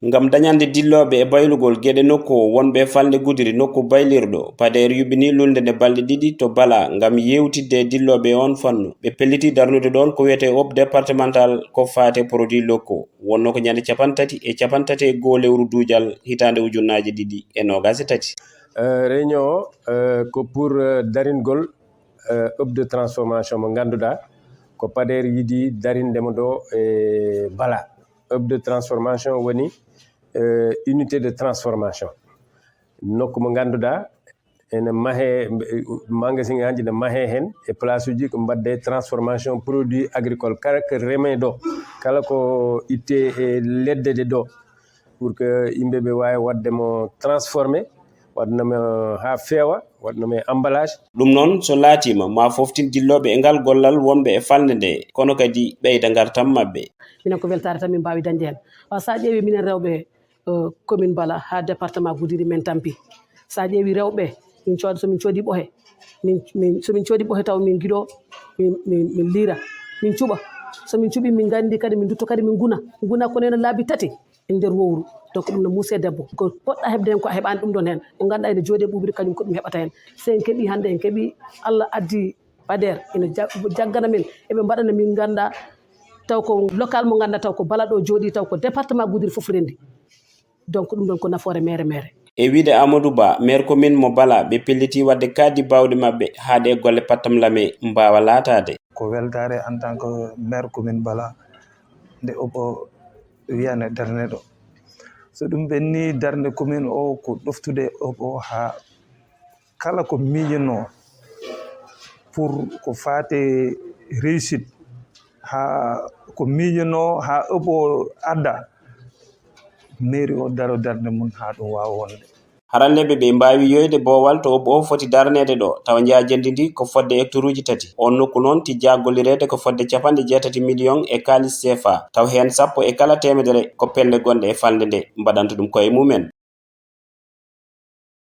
ngam dañande dilloɓe e baylugol geɗe nokku wonɓe falde Gudiri nokku baylirɗo Pader yubini lunde nde balɗe ɗiɗi to bala ngam yewtidde dilloɓe on fannu ɓe pelliti darnude ɗon ko wiyete op départemental ko fate produit locaux wonno ko ñande 33 lewru duujal hitande ujunnaje 2023. Réunion ko pour daringol op de transformation mo ganduɗa ko Pader yiɗi darindemo ɗo e bala. Op de transformation woni unité de transformation nokku mo ganduɗa ene mahe magasin aji ne mahe hen e place uji ko mbadde transformation produit agricole kala ko reme ɗo kala ko itte e ledde ɗe ɗo pour que yimɓeɓe wawi waddemo transformé waɗnoma ha feewa waɗnoma e emballage. ɗum noon so laatima ma foftin dilloɓe e ngal gollal wonɓe e falde nde kono kadi ɓeyda gartam mabɓe. minen ko weltare tan min mbawi dañde hen sa ƴeewi minen rewɓe commune Bala ha département Gudiri men tampi sa ƴeewi rewɓe somin coodi ɓohe somin coodi ɓohe taw min guiɗo min liira min cuuɓa somin cuuɓi min gandi kadi min dutto kadi min guna ko neno laabi 3 e nder wowru donc ɗum no muuse debbo ko poɗɗa heɓde hen ko a heɓani ɗum ɗon hen ko ganduɗa ene jooɗi e ɓuɓri kañum ko ɗum heɓata hen so en keeɓi hande en keeɓi Allah addi Pader ene jaggana men eɓe mbaɗana min ganda taw ko local mo ganduɗa taw ko Bala ɗo jooɗi taw ko département Gudiri foof rendi donc ɗum ɗon ko nafoore mere e wiide Amadou Ba maire commune mo Bala ɓe pelliti wadde kaddi bawɗe mabɓe haade golle pattam lame mbawa laatade ko weltare en tant que maire commune Bala nde opo wiyane darne ɗo so ɗum ɓenni darde commune o ko ɗoftude opo ha kala ko miijono pour ko fate réussite ha ko miijono ha opo adda mairie o daro darde mum ha ɗum wawa wonde haranleɓe ɓe mbawi yoyde boowal to obo foti darnede ɗo tawa jaajendi ndi ko fodde hectare uji 3 on nokku noon tijja gollirede ko fodde 60 millions e kalis CFA taw hen 10 e kala temedere ko pelle gonɗe e falde nde mbaɗanta ɗum koye mumen.